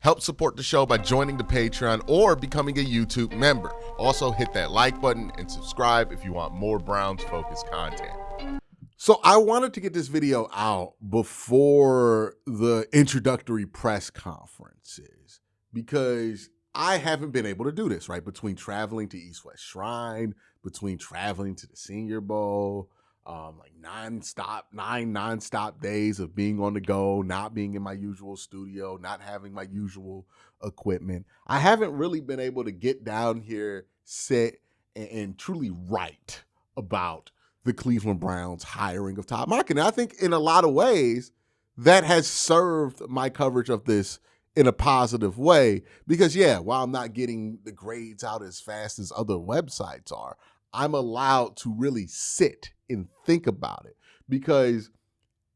Help support the show by joining the Patreon or becoming a YouTube member. Also, hit that like button and subscribe if you want more Browns-focused content. So I wanted to get this video out before the introductory press conferences because I haven't been able to do this, right? Between traveling to East West Shrine, between traveling to the Senior Bowl, like nine nonstop days of being on the go, not being in my usual studio, not having my usual equipment. I haven't really been able to get down here, sit, and truly write about the Cleveland Browns hiring of Todd Monken. And I think in a lot of ways that has served my coverage of this in a positive way because, yeah, while I'm not getting the grades out as fast as other websites are, I'm allowed to really sit and think about it because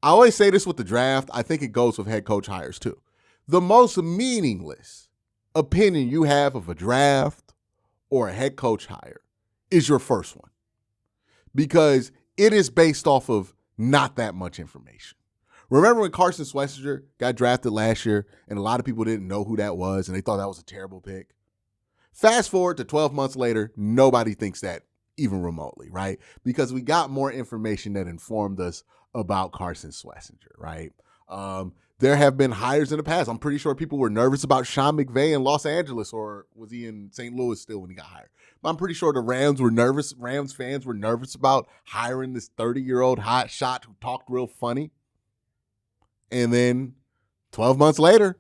I always say this with the draft. I think it goes with head coach hires too. The most meaningless opinion you have of a draft or a head coach hire is your first one because it is based off of not that much information. Remember when Carson Schlesinger got drafted last year and a lot of people didn't know who that was and they thought that was a terrible pick? Fast forward to 12 months later, nobody thinks that even remotely, right? Because we got more information that informed us about Carson Schlesinger, right? There have been hires in the past. I'm pretty sure people were nervous about Sean McVay in Los Angeles, or was he in St. Louis still when he got hired? But I'm pretty sure the Rams were nervous. Rams fans were nervous about hiring this 30-year-old hot shot who talked real funny. And then 12 months later,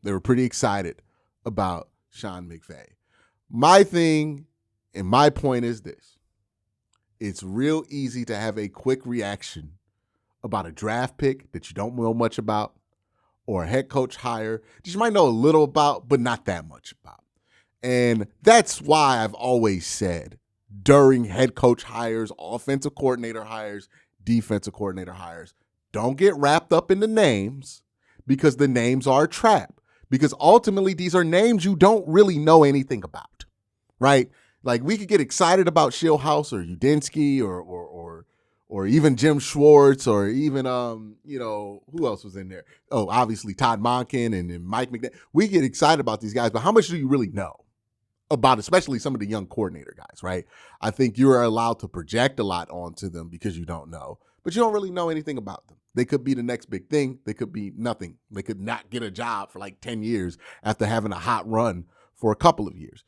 they were pretty excited about Sean McVay. My thing and my point is this. It's real easy to have a quick reaction about a draft pick that you don't know much about or a head coach hire that you might know a little about, but not that much about. And that's why I've always said during head coach hires, offensive coordinator hires, defensive coordinator hires, don't get wrapped up in the names because the names are a trap. Because ultimately, these are names you don't really know anything about, right? Like we could get excited about Shieldhouse or Udinski or even Jim Schwartz or even who else was in there? Oh, obviously Todd Monken and Mike McDaniel. We get excited about these guys, but how much do you really know about especially some of the young coordinator guys, right? I think you are allowed to project a lot onto them because you don't know, but you don't really know anything about them. They could be the next big thing. They could be nothing. They could not get a job for like 10 years after having a hot run for a couple of years.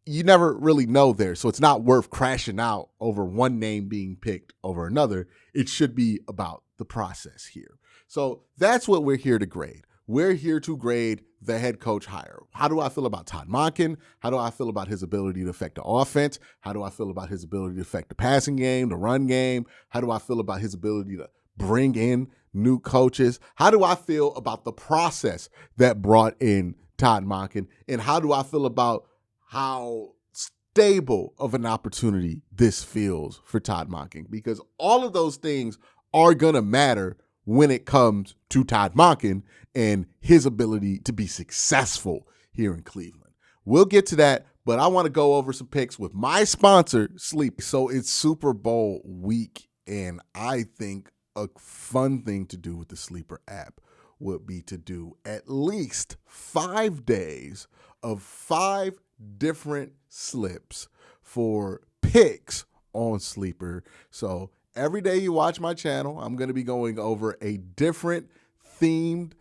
You never really know there. So it's not worth crashing out over one name being picked over another. It should be about the process here. So that's what we're here to grade. We're here to grade the head coach hire. How do I feel about Todd Monken? How do I feel about his ability to affect the offense? How do I feel about his ability to affect the passing game, the run game? How do I feel about his ability to bring in new coaches? How do I feel about the process that brought in Todd Monken? And how do I feel about how stable of an opportunity this feels for Todd Monken? Because all of those things are going to matter when it comes to Todd Monken and his ability to be successful here in Cleveland. We'll get to that, but I want to go over some picks with my sponsor, Sleep. So it's Super Bowl week, and I think a fun thing to do with the Sleeper app would be to do at least 5 days of 5 different slips for picks on Sleeper. So every day you watch my channel, I'm going to be going over a different themed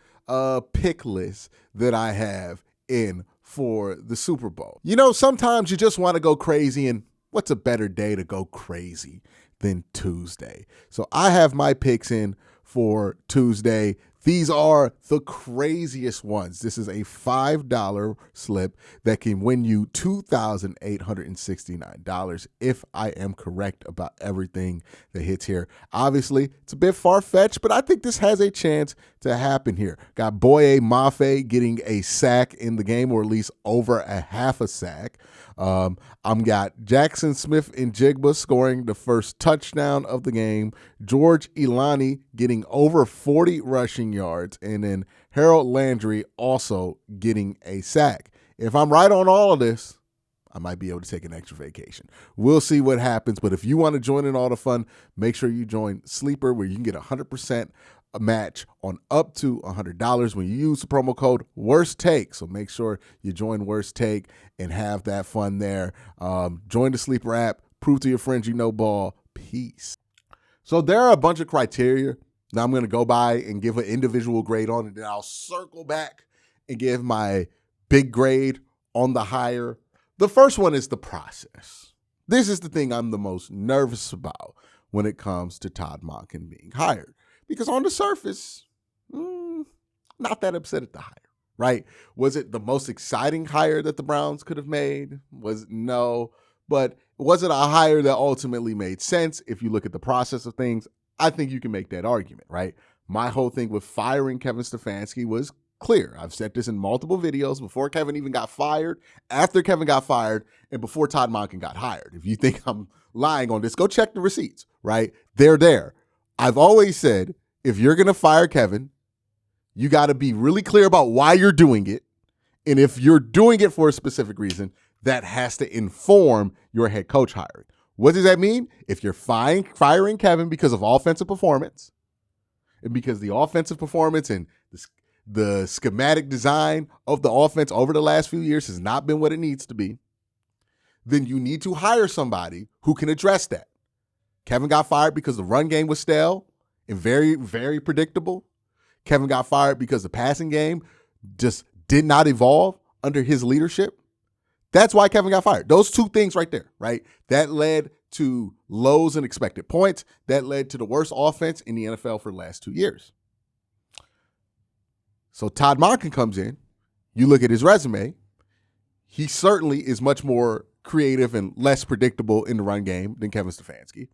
pick list that I have in for the Super Bowl. You know, sometimes you just want to go crazy, and what's a better day to go crazy than Tuesday? So I have my picks in for Tuesday. These are the craziest ones. This is a $5 slip that can win you $2,869 if I am correct about everything that hits here. Obviously, it's a bit far-fetched, but I think this has a chance to happen here. Got Boye Mafe getting a sack in the game, or at least over a half a sack. I'm got Jackson Smith and Jigba scoring the first touchdown of the game. George Ilani getting over 40 rushing yards. And then Harold Landry also getting a sack. If I'm right on all of this, I might be able to take an extra vacation. We'll see what happens. But if you want to join in all the fun, make sure you join Sleeper, where you can get 100% a match on up to $100 when you use the promo code Worst Take. So make sure you join Worst Take and have that fun there. Join the Sleeper app. Prove to your friends you know ball. Peace. So there are a bunch of criteria that I'm going to go by and give an individual grade on, and then I'll circle back and give my big grade on the hire. The first one is the process. This is the thing I'm the most nervous about when it comes to Todd Monken being hired. Because on the surface, not that upset at the hire, right? Was it the most exciting hire that the Browns could have made? No. But was it a hire that ultimately made sense? If you look at the process of things, I think you can make that argument, right? My whole thing with firing Kevin Stefanski was clear. I've said this in multiple videos before Kevin even got fired, after Kevin got fired, and before Todd Monken got hired. If you think I'm lying on this, go check the receipts, right? They're there. I've always said, if you're going to fire Kevin, you got to be really clear about why you're doing it. And if you're doing it for a specific reason, that has to inform your head coach hiring. What does that mean? If you're firing Kevin because of offensive performance, and because the offensive performance and the schematic design of the offense over the last few years has not been what it needs to be, then you need to hire somebody who can address that. Kevin got fired because the run game was stale and very, very predictable. Kevin got fired because the passing game just did not evolve under his leadership. That's why Kevin got fired. Those two things right there, right? That led to lows in expected points. That led to the worst offense in the NFL for the last 2 years. So Todd Monken comes in. You look at his resume. He certainly is much more creative and less predictable in the run game than Kevin Stefanski.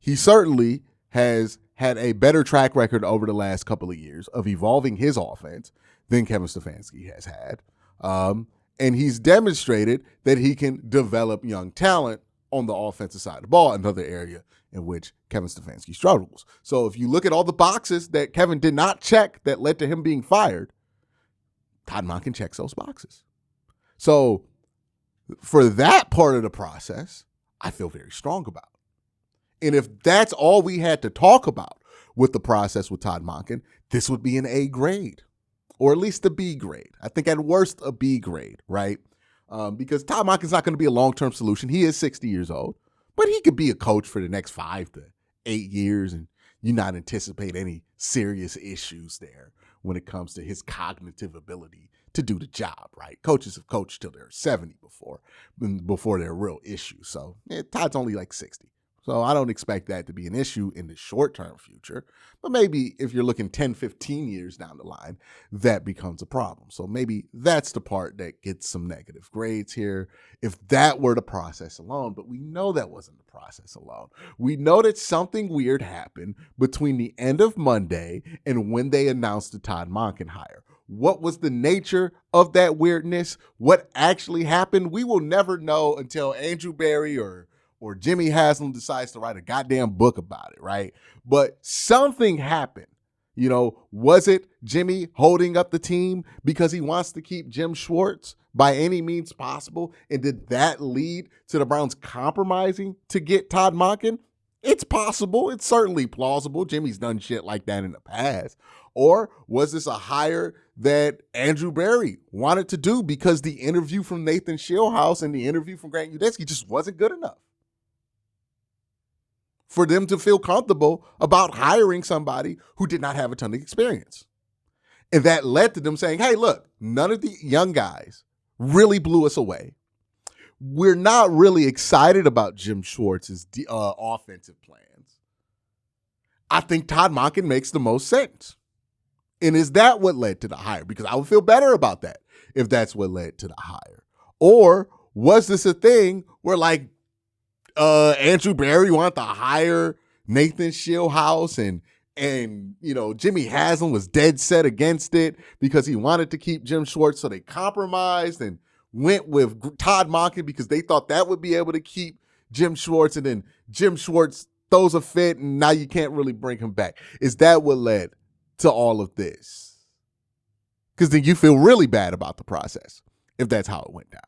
He certainly has had a better track record over the last couple of years of evolving his offense than Kevin Stefanski has had. And he's demonstrated that he can develop young talent on the offensive side of the ball, another area in which Kevin Stefanski struggles. So if you look at all the boxes that Kevin did not check that led to him being fired, Todd Monken checks those boxes. So for that part of the process, I feel very strong about. And if that's all we had to talk about with the process with Todd Monken, this would be an A grade, or at least a B grade. I think at worst a B grade, right? Because Todd Monken's not going to be a long-term solution. He is 60 years old, but he could be a coach for the next 5 to 8 years, and you not anticipate any serious issues there when it comes to his cognitive ability to do the job, right? Coaches have coached till they're 70 before they're real issues. So Todd's only like 60. So I don't expect that to be an issue in the short-term future. But maybe if you're looking 10, 15 years down the line, that becomes a problem. So maybe that's the part that gets some negative grades here, if that were the process alone. But we know that wasn't the process alone. We know that something weird happened between the end of Monday and when they announced the Todd Monken hire. What was the nature of that weirdness? What actually happened? We will never know until Andrew Berry or Jimmy Haslam decides to write a goddamn book about it, right? But something happened. You know, was it Jimmy holding up the team because he wants to keep Jim Schwartz by any means possible? And did that lead to the Browns compromising to get Todd Monken? It's possible. It's certainly plausible. Jimmy's done shit like that in the past. Or was this a hire that Andrew Berry wanted to do because the interview from Nathan Shieldhouse and the interview from Grant Udesky just wasn't good enough for them to feel comfortable about hiring somebody who did not have a ton of experience? And that led to them saying, hey, look, none of the young guys really blew us away. We're not really excited about Jim Schwartz's offensive plans. I think Todd Monken makes the most sense. And is that what led to the hire? Because I would feel better about that if that's what led to the hire. Or was this a thing where, like, Andrew Berry wanted to hire Nathan Shieldhouse and you know, Jimmy Haslam was dead set against it because he wanted to keep Jim Schwartz, so they compromised and went with Todd Monken because they thought that would be able to keep Jim Schwartz, and then Jim Schwartz throws a fit and now you can't really bring him back. Is that what led to all of this? Because then you feel really bad about the process if that's how it went down.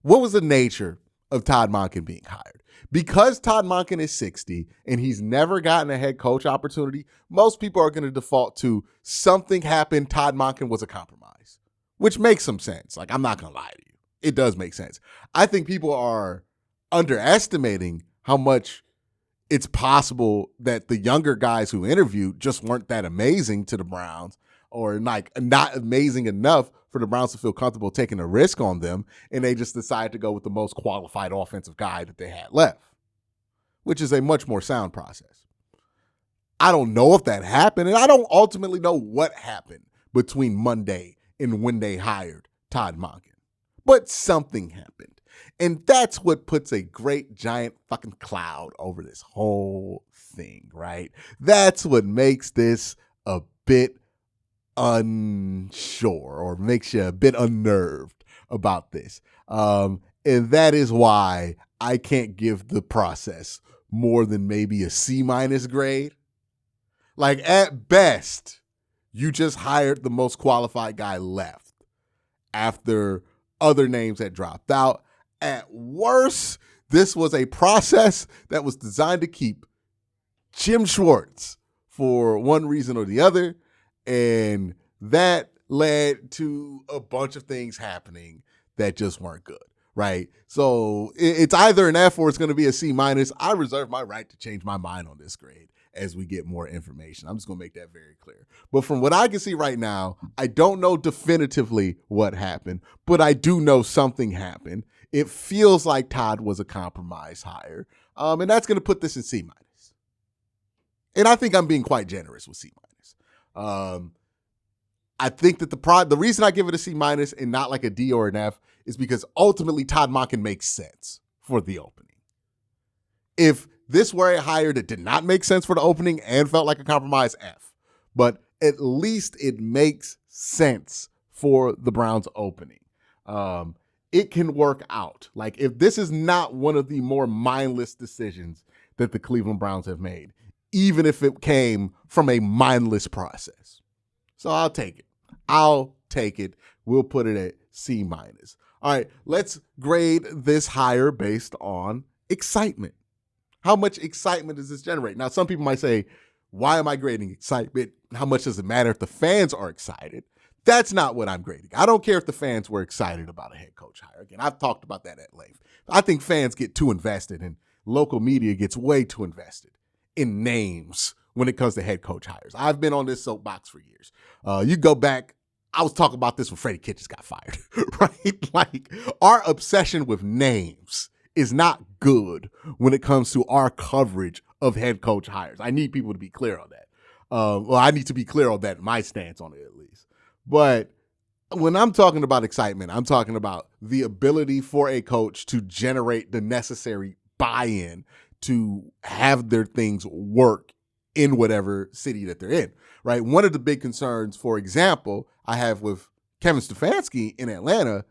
What was the nature of Todd Monken being hired. Because Todd Monken is 60 and he's never gotten a head coach opportunity, most people are going to default to something happened, Todd Monken was a compromise, which makes some sense. Like, I'm not going to lie to you. It does make sense. I think people are underestimating how much it's possible that the younger guys who interviewed just weren't that amazing to the Browns, or like not amazing enough for the Browns to feel comfortable taking a risk on them, and they just decided to go with the most qualified offensive guy that they had left, which is a much more sound process. I don't know if that happened, and I don't ultimately know what happened between Monday and when they hired Todd Monken, but something happened. And that's what puts a great giant fucking cloud over this whole thing, right? That's what makes this a bit unsure, or makes you a bit unnerved about this. And that is why I can't give the process more than maybe a C- grade. Like, at best, you just hired the most qualified guy left after other names had dropped out. At worst, this was a process that was designed to keep Jim Schwartz for one reason or the other, and that led to a bunch of things happening that just weren't good, right? So it's either an F or it's going to be a C-. I reserve my right to change my mind on this grade as we get more information. I'm just going to make that very clear. But from what I can see right now, I don't know definitively what happened, but I do know something happened. It feels like Todd was a compromise hire, and that's going to put this in C-. And I think I'm being quite generous with C-. I think that the reason I give it a C- and not like a D or an F is because ultimately Todd Monken makes sense for the opening. If this were a hire that did not make sense for the opening and felt like a compromise, F. But at least it makes sense for the Browns opening. It can work out. Like, if this is not one of the more mindless decisions that the Cleveland Browns have made, even if it came from a mindless process. So I'll take it. We'll put it at C-. All right, let's grade this hire based on excitement. How much excitement does this generate? Now, some people might say, why am I grading excitement? How much does it matter if the fans are excited? That's not what I'm grading. I don't care if the fans were excited about a head coach hire. Again, I've talked about that at length. I think fans get too invested, and local media gets way too invested in names when it comes to head coach hires. I've been on this soapbox for years. You go back, I was talking about this when Freddie Kitchens got fired, right? Like, our obsession with names is not good when it comes to our coverage of head coach hires. I need people to be clear on that. I need to be clear on that, my stance on it at least. But when I'm talking about excitement, I'm talking about the ability for a coach to generate the necessary buy-in to have their things work in whatever city that they're in, right? One of the big concerns, for example, I have with Kevin Stefanski in Atlanta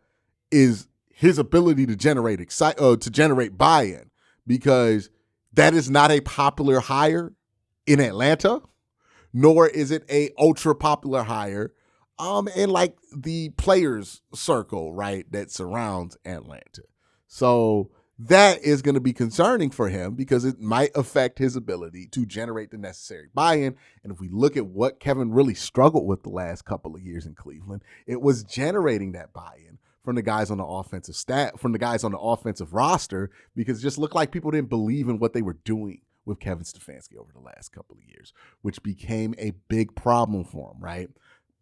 is his ability to generate buy-in, because that is not a popular hire in Atlanta, nor is it a ultra popular hire in like the players circle, right, that surrounds Atlanta. So that is going to be concerning for him because it might affect his ability to generate the necessary buy-in. And if we look at what Kevin really struggled with the last couple of years in Cleveland, it was generating that buy-in from the guys on the offensive staff, from the guys on the offensive roster, because it just looked like people didn't believe in what they were doing with Kevin Stefanski over the last couple of years, which became a big problem for him, right?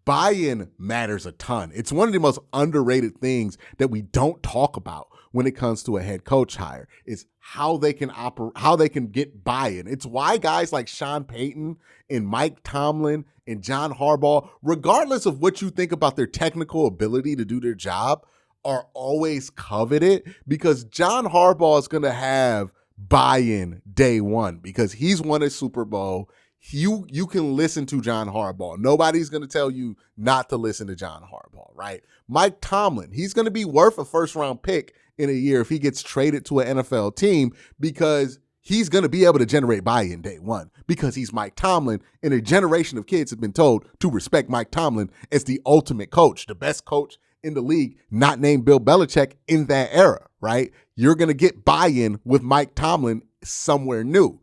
Buy-in matters a ton. It's one of the most underrated things that we don't talk about when it comes to a head coach hire, is how they can get buy-in. It's why guys like Sean Payton and Mike Tomlin and John Harbaugh, regardless of what you think about their technical ability to do their job, are always coveted, because John Harbaugh is going to have buy-in day one because he's won a Super Bowl. You can listen to John Harbaugh. Nobody's going to tell you not to listen to John Harbaugh, right? Mike Tomlin, he's going to be worth a first-round pick in a year if he gets traded to an NFL team, because he's going to be able to generate buy-in day one because he's Mike Tomlin, and a generation of kids have been told to respect Mike Tomlin as the ultimate coach, the best coach in the league, not named Bill Belichick in that era, right? you're going to get buy-in with Mike Tomlin somewhere new.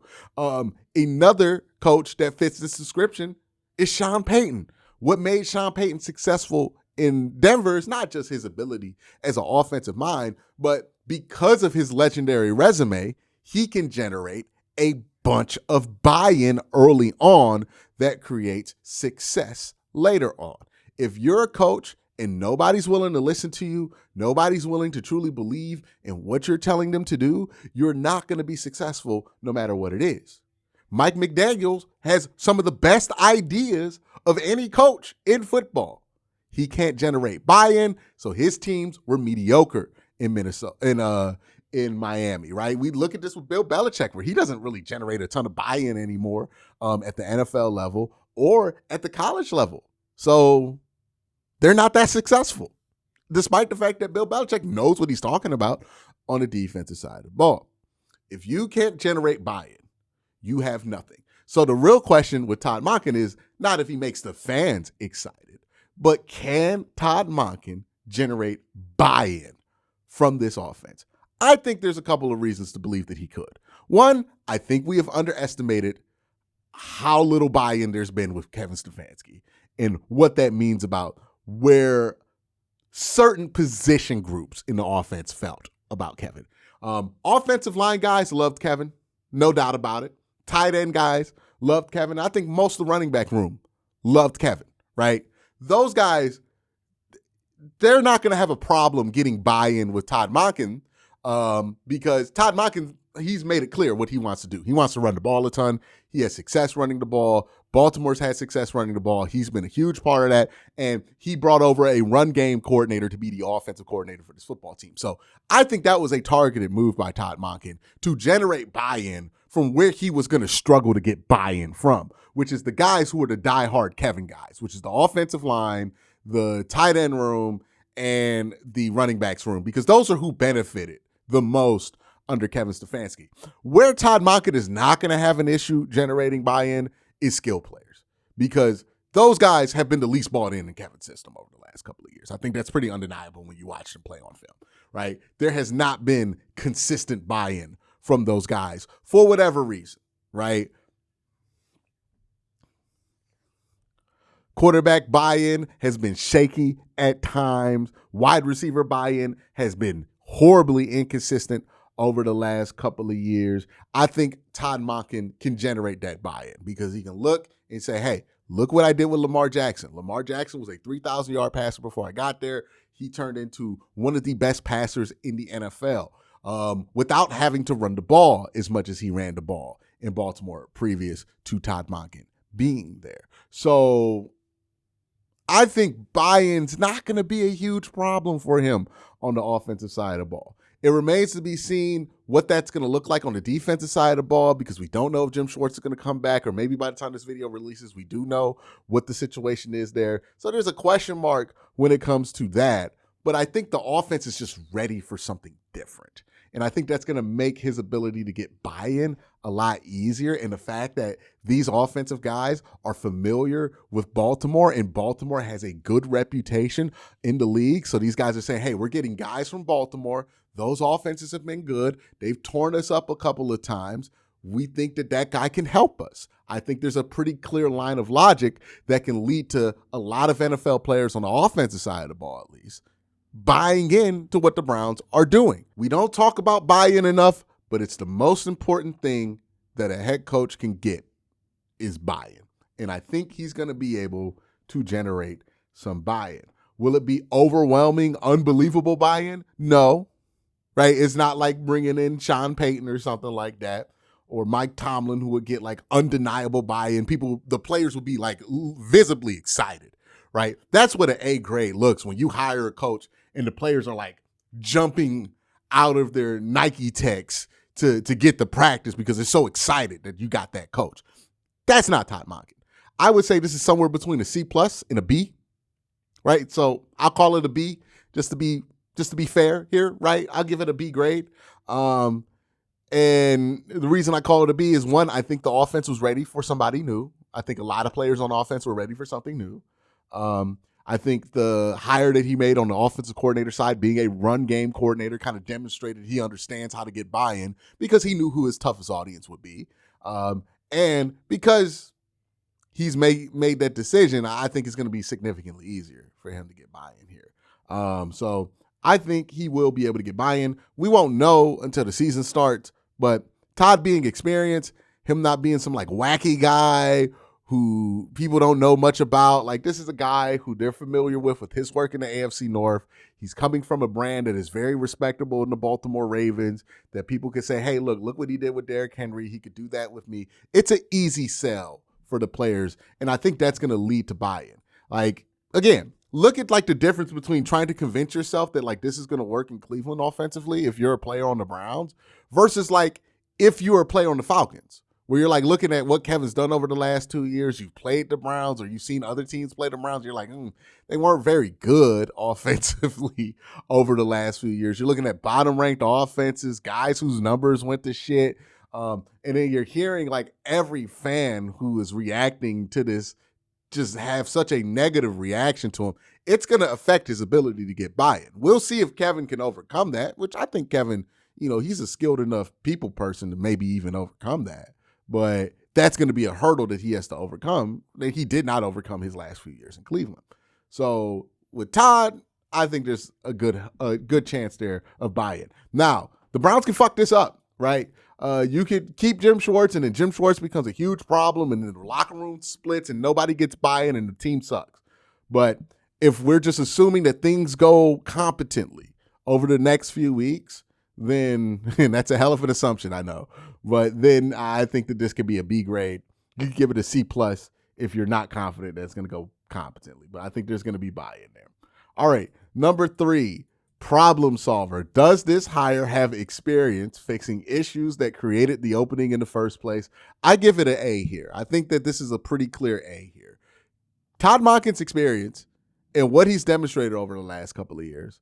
Another coach that fits this description is Sean Payton. What made Sean Payton successful in Denver is not just his ability as an offensive mind, but because of his legendary resume, he can generate a bunch of buy-in early on that creates success later on. If you're a coach and nobody's willing to listen to you, nobody's willing to truly believe in what you're telling them to do, you're not going to be successful no matter what it is. Mike McDaniels has some of the best ideas of any coach in football. He can't generate buy-in, so his teams were mediocre in Minnesota, in Miami, right? We look at this with Bill Belichick, where he doesn't really generate a ton of buy-in anymore at the NFL level or at the college level. So they're not that successful, despite the fact that Bill Belichick knows what he's talking about on the defensive side of the ball. If you can't generate buy-in, you have nothing. So the real question with Todd Monken is not if he makes the fans excited, but can Todd Monken generate buy-in from this offense? I think there's a couple of reasons to believe that he could. One, I think we have underestimated how little buy-in there's been with Kevin Stefanski and what that means about where certain position groups in the offense felt about Kevin. Offensive line guys loved Kevin, no doubt about it. Tight end guys loved Kevin. I think most of the running back room loved Kevin, right? Those guys, they're not going to have a problem getting buy-in with Todd Monken because Todd Monken, he's made it clear what he wants to do. He wants to run the ball a ton. He has success running the ball. Baltimore's had success running the ball. He's been a huge part of that, and he brought over a run game coordinator to be the offensive coordinator for this football team. So I think that was a targeted move by Todd Monken to generate buy-in from where he was going to struggle to get buy-in from, which is the guys who are the diehard Kevin guys, which is the offensive line, the tight end room, and the running backs room, because those are who benefited the most under Kevin Stefanski. Where Todd Monken is not going to have an issue generating buy-in is skill players, because those guys have been the least bought in Kevin's system over the last couple of years. I think that's pretty undeniable when you watch them play on film, right? There has not been consistent buy-in from those guys for whatever reason, right? Quarterback buy-in has been shaky at times. Wide receiver buy-in has been horribly inconsistent over the last couple of years. I think Todd Monken can generate that buy-in because he can look and say, hey, look what I did with Lamar Jackson. Lamar Jackson was a 3,000-yard passer before I got there. He turned into one of the best passers in the NFL without having to run the ball as much as he ran the ball in Baltimore previous to Todd Monken being there. So I think buy-in's not going to be a huge problem for him on the offensive side of the ball. It remains to be seen what that's going to look like on the defensive side of the ball, because we don't know if Jim Schwartz is going to come back, or maybe by the time this video releases, we do know what the situation is there. So there's a question mark when it comes to that. But I think the offense is just ready for something different. And I think that's going to make his ability to get buy-in a lot easier. And the fact that these offensive guys are familiar with Baltimore, and Baltimore has a good reputation in the league. So these guys are saying, hey, we're getting guys from Baltimore. Those offenses have been good. They've torn us up a couple of times. We think that that guy can help us. I think there's a pretty clear line of logic that can lead to a lot of NFL players on the offensive side of the ball, at least, buying in to what the Browns are doing. We don't talk about buy-in enough, but it's the most important thing that a head coach can get is buy-in. And I think he's going to be able to generate some buy-in. Will it be overwhelming, unbelievable buy-in? No, right? It's not like bringing in Sean Payton or something like that, or Mike Tomlin, who would get like undeniable buy-in. The players would be like visibly excited, right? That's what an A grade looks when you hire a coach and the players are like jumping out of their Nike techs to get the practice because they're so excited that you got that coach. That's not Todd Monken. I would say this is somewhere between a C+ and a B, right? So I'll call it a B just to be fair here, right? I'll give it a B grade. And the reason I call it a B is, one, I think the offense was ready for somebody new. I think a lot of players on offense were ready for something new. I think the hire that he made on the offensive coordinator side, being a run game coordinator, kind of demonstrated he understands how to get buy-in because he knew who his toughest audience would be. And because he's made that decision, I think it's going to be significantly easier for him to get buy-in here. So I think he will be able to get buy-in. We won't know until the season starts, but Todd being experienced, him not being some like wacky guy who people don't know much about. Like, this is a guy who they're familiar with his work in the AFC North. He's coming from a brand that is very respectable in the Baltimore Ravens, that people can say, hey, look what he did with Derrick Henry. He could do that with me. It's an easy sell for the players, and I think that's going to lead to buy-in. Like, again, look at like the difference between trying to convince yourself that like this is going to work in Cleveland offensively if you're a player on the Browns versus like if you're a player on the Falcons, where you're like looking at what Kevin's done over the last 2 years. You've played the Browns or you've seen other teams play the Browns. You're like, they weren't very good offensively over the last few years. You're looking at bottom-ranked offenses, guys whose numbers went to shit. And then you're hearing like every fan who is reacting to this just have such a negative reaction to him. It's going to affect his ability to get buy-in. We'll see if Kevin can overcome that, which I think Kevin, he's a skilled enough people person to maybe even overcome that. But that's going to be a hurdle that he has to overcome that he did not overcome his last few years in Cleveland. So with Todd, I think there's a good chance there of buy-in. Now, the Browns can fuck this up, right? You could keep Jim Schwartz, and then Jim Schwartz becomes a huge problem, and then the locker room splits, and nobody gets buy-in, and the team sucks. But if we're just assuming that things go competently over the next few weeks, then, and that's a hell of an assumption, I know, but then I think that this could be a B grade. You could give it a C+ if you're not confident that it's going to go competently, but I think there's going to be buy-in there. All right, number 3. Problem solver. Does this hire have experience fixing issues that created the opening in the first place? I give it an A here. I think that this is a pretty clear A here. Todd Monken's experience and what he's demonstrated over the last couple of years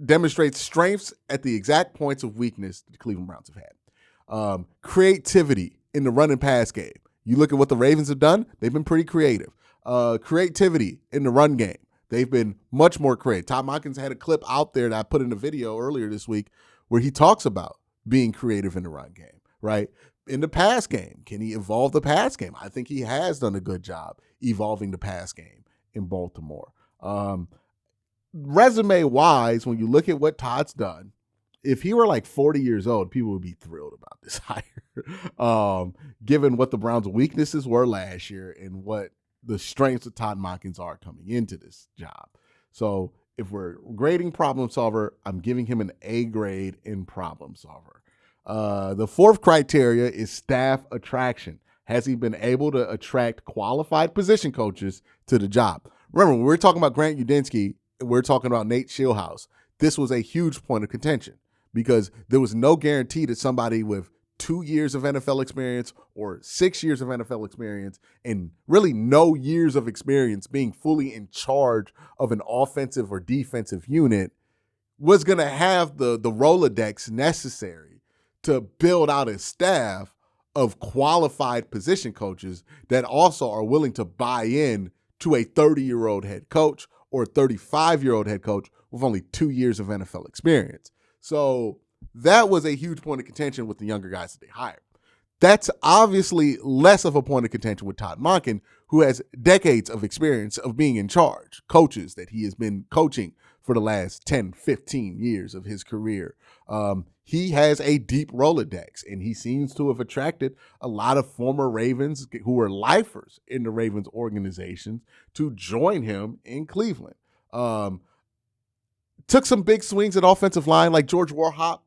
demonstrates strengths at the exact points of weakness the Cleveland Browns have had. Creativity in the run and pass game. You look at what the Ravens have done, they've been pretty creative. Creativity in the run game. They've been much more creative. Todd Monken's had a clip out there that I put in a video earlier this week where he talks about being creative in the run game, right? In the pass game, can he evolve the pass game? I think he has done a good job evolving the pass game in Baltimore. Resume-wise, when you look at what Todd's done, if he were like 40 years old, people would be thrilled about this hire, given what the Browns' weaknesses were last year and what the strengths of Todd Monken's are coming into this job. So if we're grading problem solver, I'm giving him an A grade in problem solver. The 4th criteria is staff attraction. Has he been able to attract qualified position coaches to the job? Remember, when we're talking about Grant Udinski, we're talking about Nate Schillhouse. This was a huge point of contention because there was no guarantee that somebody with 2 years of NFL experience or 6 years of NFL experience and really no years of experience being fully in charge of an offensive or defensive unit was going to have the Rolodex necessary to build out a staff of qualified position coaches that also are willing to buy in to a 30-year-old head coach or a 35-year-old head coach with only 2 years of NFL experience. So that was a huge point of contention with the younger guys that they hired. That's obviously less of a point of contention with Todd Monken, who has decades of experience of being in charge, coaches that he has been coaching for the last 10, 15 years of his career. He has a deep Rolodex, and he seems to have attracted a lot of former Ravens who were lifers in the Ravens organization to join him in Cleveland. Took some big swings at offensive line like George Warhop.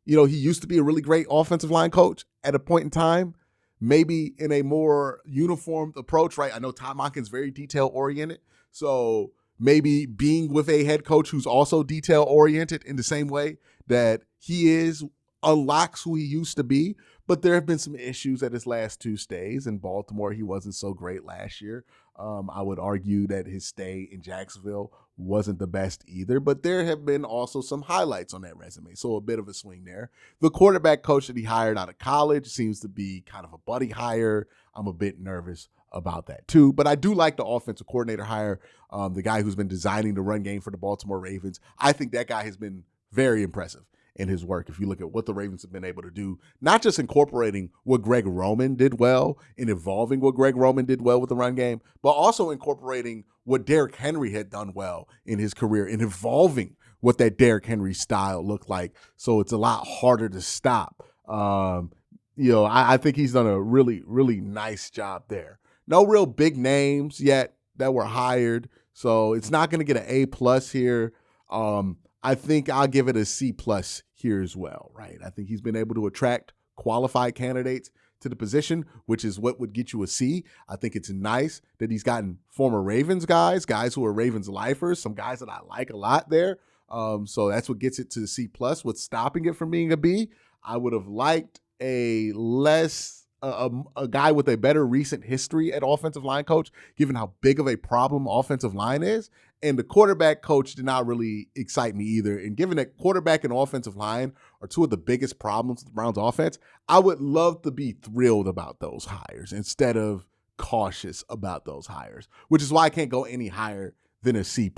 He used to be a really great offensive line coach at a point in time, maybe in a more uniformed approach, right? I know Todd Monken's very detail-oriented, so maybe being with a head coach who's also detail-oriented in the same way that he is unlocks who he used to be. But there have been some issues at his last 2 stays. In Baltimore, he wasn't so great last year. I would argue that his stay in Jacksonville wasn't the best either, but there have been also some highlights on that resume. So a bit of a swing there. The quarterback coach that he hired out of college seems to be kind of a buddy hire. I'm a bit nervous about that too, but I do like the offensive coordinator hire, the guy who's been designing the run game for the Baltimore Ravens. I think that guy has been very impressive in his work. If you look at what the Ravens have been able to do, not just incorporating what Greg Roman did well and evolving what Greg Roman did well with the run game, but also incorporating what Derrick Henry had done well in his career and evolving what that Derrick Henry style looked like. So it's a lot harder to stop. I think he's done a really, really nice job there. No real big names yet that were hired, so it's not going to get an A+ here. I think I'll give it a C+ here as well, right? I think he's been able to attract qualified candidates to the position, which is what would get you a C. I think it's nice that he's gotten former Ravens guys who are Ravens lifers, some guys that I like a lot there. So that's what gets it to the C+. What's stopping it from being a B? I would have liked a guy with a better recent history at offensive line coach, given how big of a problem offensive line is. And the quarterback coach did not really excite me either. And given that quarterback and offensive line are two of the biggest problems with the Browns offense, I would love to be thrilled about those hires instead of cautious about those hires, which is why I can't go any higher than a C+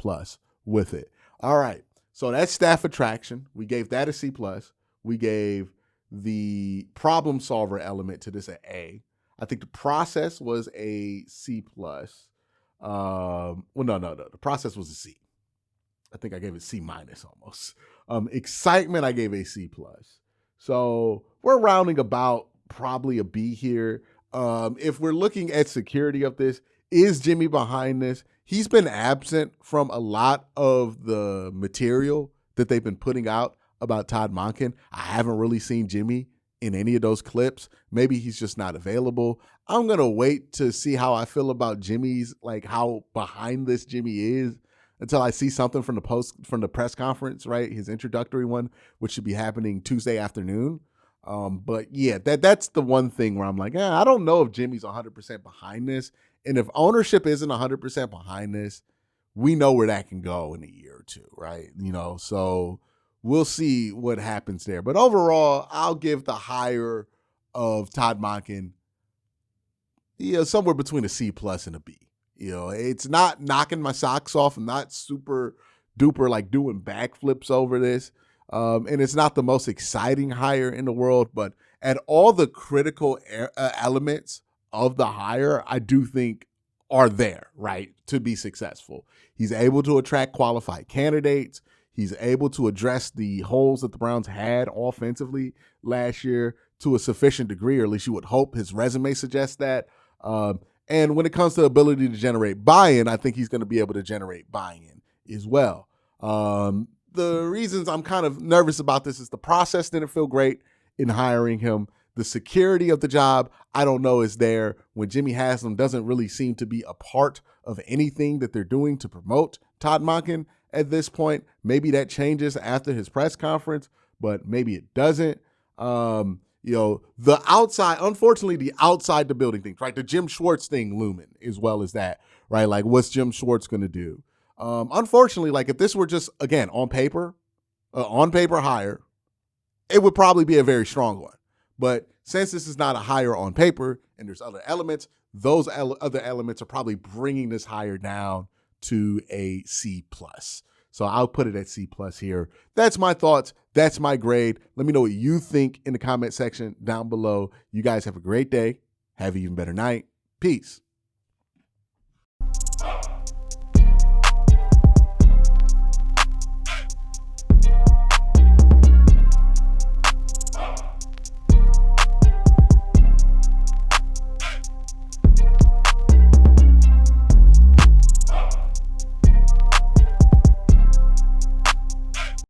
with it. All right. So that's staff attraction. We gave that a C+. We gave the problem solver element to this an A. I think the process was a C+. No. The process was a C. I think I gave it C- almost. Excitement, I gave a C+. So we're rounding about probably a B here. If we're looking at security of this, is Jimmy behind this? He's been absent from a lot of the material that they've been putting out about Todd Monken. I haven't really seen Jimmy in any of those clips. Maybe he's just not available. I'm going to wait to see how I feel about Jimmy's, like how behind this Jimmy is, until I see something from the press conference, right? His introductory one, which should be happening Tuesday afternoon. But yeah, that's the one thing where I'm like, I don't know if Jimmy's 100% behind this. And if ownership isn't 100% behind this, we know where that can go in a year or two, right? So we'll see what happens there. But overall, I'll give the hire of Todd Monken, somewhere between a C+ and a B. It's not knocking my socks off. I'm not super duper like doing backflips over this. And it's not the most exciting hire in the world, but at all the critical elements of the hire, I do think are there, right, to be successful. He's able to attract qualified candidates. He's able to address the holes that the Browns had offensively last year to a sufficient degree, or at least you would hope his resume suggests that. And when it comes to ability to generate buy-in, I think he's going to be able to generate buy-in as well. The reasons I'm kind of nervous about this is the process didn't feel great in hiring him. The security of the job, I don't know, is there. When Jimmy Haslam doesn't really seem to be a part of anything that they're doing to promote Todd Monken at this point. Maybe that changes after his press conference, but maybe it doesn't. The outside, unfortunately, the outside the building thing, right? The Jim Schwartz thing looming as well as that, right? Like, what's Jim Schwartz going to do? Unfortunately, like if this were just, again, on paper hire, it would probably be a very strong one. But since this is not a hire on paper and there's other elements, those other elements are probably bringing this hire down to a C+. So I'll put it at C+ here. That's my thoughts. That's my grade. Let me know what you think in the comment section down below. You guys have a great day. Have an even better night. Peace.